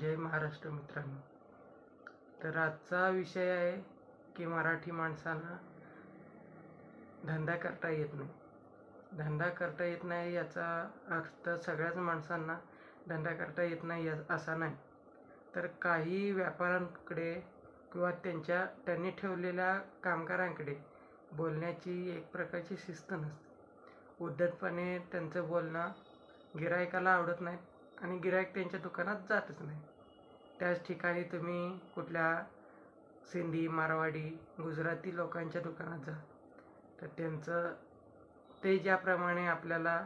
जय महाराष्ट्र मित्रांनो. तर आजचा विषय आहे की मराठी माणसांना धंदा करता येत नाही. धंदा करता येत नाही याचा अर्थ सगळ्याच माणसांना धंदा करता येत नाही असा नाही, तर काही व्यापाऱ्यांकडे किंवा त्यांनी ठेवलेल्या कामगारांकडे बोलण्याची एक प्रकारची शिस्त नसते. उद्धटपणे त्यांचं बोलणं गिरायकाला आवडत नाही आणि गिरायक त्यांच्या दुकानात जातच नाही. त्याच ठिकाणी तुम्ही कुठल्या सिंधी, मारवाडी, गुजराती लोकांच्या दुकानात जा, तर ते ज्याप्रमाणे आपल्याला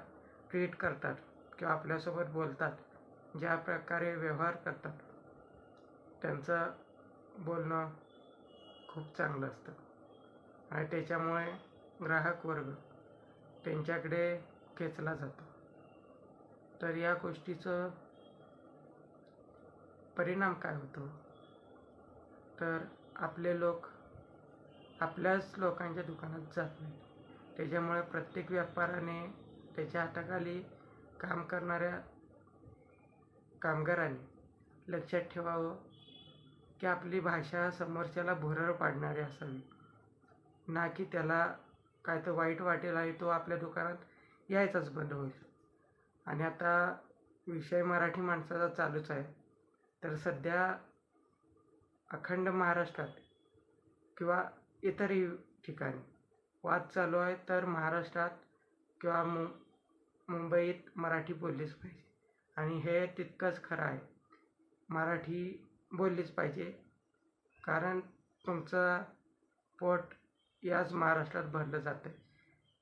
ट्रीट करतात किंवा आपल्यासोबत बोलतात, ज्या प्रकारे व्यवहार करतात, त्यांचं बोलणं खूप चांगलं असतं आणि त्याच्यामुळे ग्राहक वर्ग त्यांच्याकडे खेचला जातो. तर या गोष्टीचं परिणाम काय होतो, तर आपले लोक आपल्याच लोकांच्या दुकानात जात नाहीत. त्याच्यामुळे प्रत्येक व्यापाऱ्याने त्याच्या हाताखाली काम करणाऱ्या कामगारांनी लक्षात ठेवावं की आपली भाषा समोरच्याला भुरळ पाडणारी असावी, ना की त्याला काय तर वाईट वाटेल आणि तो आपल्या दुकानात यायचाच बंद होईल. आणि आता विषय मराठी माणसाचा चालूच आहे, तर सध्या अखंड महाराष्ट्रात किंवा इतरही ठिकाणी वाद चालू आहे. तर महाराष्ट्रात किंवा मुंबईत मराठी बोललीच पाहिजे आणि हे तितकंच खरं आहे. मराठी बोललीच पाहिजे, कारण तुमचं पोट याच महाराष्ट्रात भरलं जातं आहे.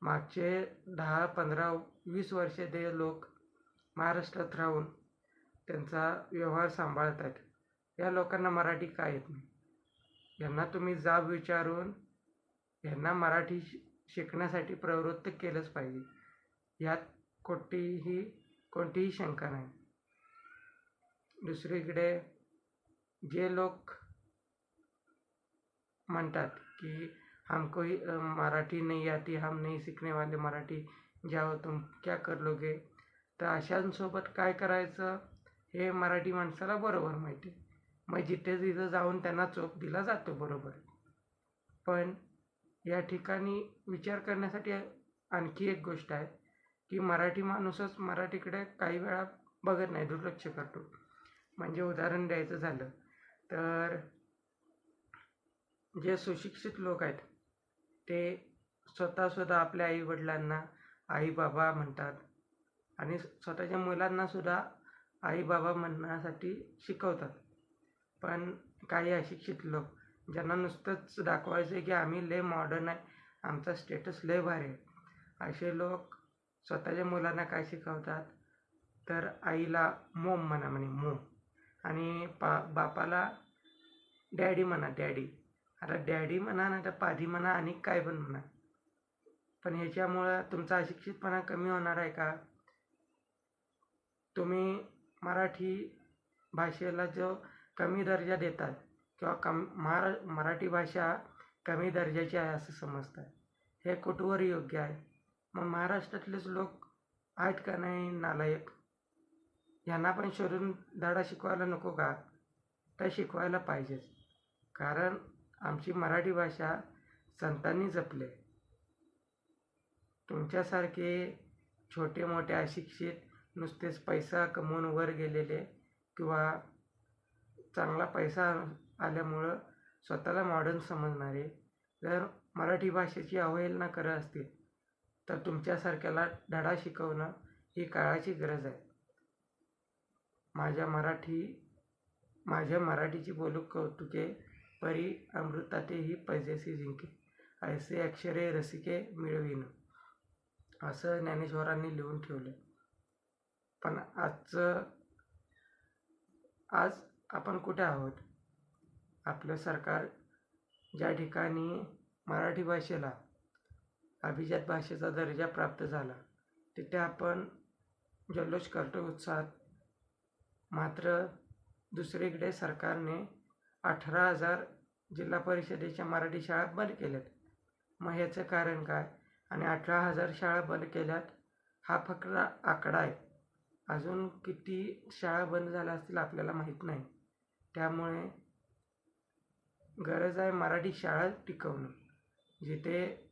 मागचे 10, 15, 20 वर्षे ते लोक महाराष्ट्रात राहून त्यांचा व्यवहार सांभाळत आहेत. या लोकांना मराठी का येत नाही? यांना तुम्ही जाब विचारून यांना मराठी शिकण्यासाठी प्रवृत्त केलंच पाहिजे. यात कोणतीही शंका नाही. दुसरीकडे जे लोक म्हणतात की हमको मराठी नहीं आती, हम नहीं सीखने वाले मराठी, जाओ तुम क्या कर लोगे, तर अशांसोबत काय करायचं हे मराठी माणसाला बरोबर माहिती आहे. मग जिथं जाऊन त्यांना चोप दिला जातो, बरोबर. पण या ठिकाणी विचार करण्यासाठी आणखी एक गोष्ट आहे की मराठी माणूसच मराठीकडे काही वेळा बघत नाही, दुर्लक्ष करतो. म्हणजे उदाहरण द्यायचं झालं तर जे सुशिक्षित लोक आहेत ते स्वतःसुद्धा आपल्या आईवडिलांना आई बाबा म्हणतात आणि स्वतःच्या मुलांनासुद्धा आई बाबा म्हणण्यासाठी शिकवतात. पण काही अशिक्षित लोक ज्यांना नुसतंच दाखवायचं आहे की आम्ही लय मॉडर्न आहे, आमचा स्टेटस लय भारी आहे, असे लोक स्वतःच्या मुलांना काय शिकवतात, तर आईला मोम म्हणा मोम, आणि बापाला डॅडी म्हणा, डॅडी. आता डॅडी म्हणा नाही तर पाधी म्हणा आणि काय पण म्हणा, पण ह्याच्यामुळं तुमचा अशिक्षितपणा कमी होणार आहे का? तुम्ही मराठी भाषेला जो कमी दर्जा देतात किंवा मराठी भाषा कमी दर्जाची आहे असं समजतात, हे कुठवर योग्य आहे? मग महाराष्ट्रातलेच लोक आहेत का नाही नालायक? यांना पण शोधून धडा शिकवायला नको का? तर शिकवायला पाहिजेच, कारण आमची मराठी भाषा संतांनी जपली. तुमच्यासारखे छोटे मोठे अशिक्षित नुसतेच पैसा कमवून वर गेलेले किंवा चांगला पैसा आल्यामुळं स्वतःला मॉडर्न समजणारे जर मराठी भाषेची अवहेलना करत असतील, तर तुमच्यासारख्याला धडा शिकवणं ही काळाची गरज आहे. माझ्या मराठीची बोलू कौतुके, परी अमृतातेही पैजेसी जिंके, ऐसे अक्षरे रसिके मिळविन, असं ज्ञानेश्वरांनी लिहून ठेवलं. पण आज आपण कुठे आहोत? आपलं सरकार ज्या ठिकाणी मराठी भाषेला अभिजात भाषेचा दर्जा प्राप्त झाला तिथे आपण जल्लोष करतो उत्साहात. मात्र दुसरीकडे सरकारने 18,000 जिल्हा परिषदेच्या मराठी शाळा बंद केल्यात. मग ह्याचं कारण काय? आणि 18,000 शाळा बंद केल्यात हा फक्त आकडा आहे, अजून किती शाळा बंद झाल्या असतील आपल्याला माहीत नाही. त्यामुळे गरज आहे मराठी शाळा टिकवणं. जिथे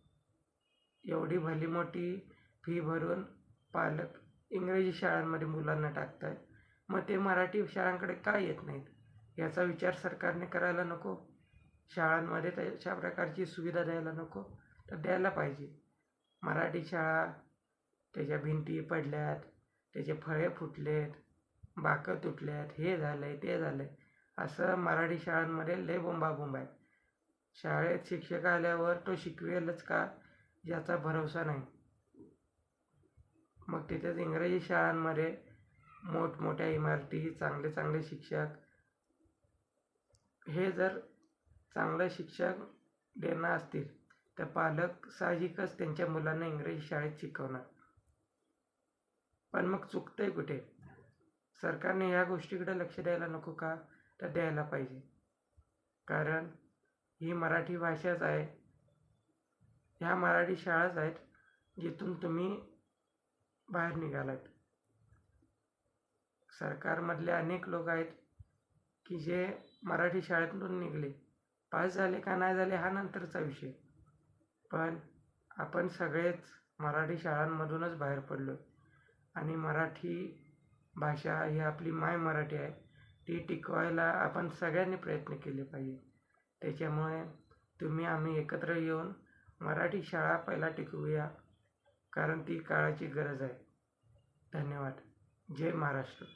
एवढी भली मोठी फी भरून पालक इंग्रजी शाळांमध्ये मुलांना टाकत आहेत, मग ते मराठी शाळांकडे का येत नाहीत? याचा विचार सरकारने करायला नको? शाळांमध्ये तशा प्रकारची सुविधा द्यायला नको? तर द्यायला पाहिजे. मराठी शाळा, त्याच्या भिंती पडल्यात, त्याचे फळे फुटलेत, बाकं तुटल्यात, हे झालं आहे ते झालं आहे, असं मराठी शाळांमध्ये लय बोंबाबोंब आहे. शाळेत शिक्षक आल्यावर तो शिकवेलच का याचा भरवसा नाही. मग तिथेच इंग्रजी शाळांमध्ये मोठमोठ्या इमारती, चांगले चांगले शिक्षक, हे जर चांगलं शिक्षक देणं असतील तर पालक साहजिकच त्यांच्या मुलांना इंग्रजी शाळेत शिकवणार. पण मग चुकतंय कुठे? सरकारने ह्या गोष्टीकडे लक्ष द्यायला नको का? तर द्यायला पाहिजे. कारण ही मराठी भाषाच आहे, ह्या मराठी शाळाच आहेत जिथून तुम्ही बाहेर निघालात. सरकारमधले अनेक लोक आहेत की जे मराठी शाळेतून निघले, पास झाले का नाही झाले हा नंतरचा विषय, पण आपण सगळेच मराठी शाळांमधूनच बाहेर पडलो आणि मराठी भाषा ही आपली माय मराठी आहे, ती टिकवायला आपण सगळ्यांनी प्रयत्न केले पाहिजे. त्याच्यामुळे तुम्ही आम्ही एकत्र येऊन मराठी शाळा पहिला टिकवूया, कारण ती काळाची गरज आहे. धन्यवाद. जय महाराष्ट्र.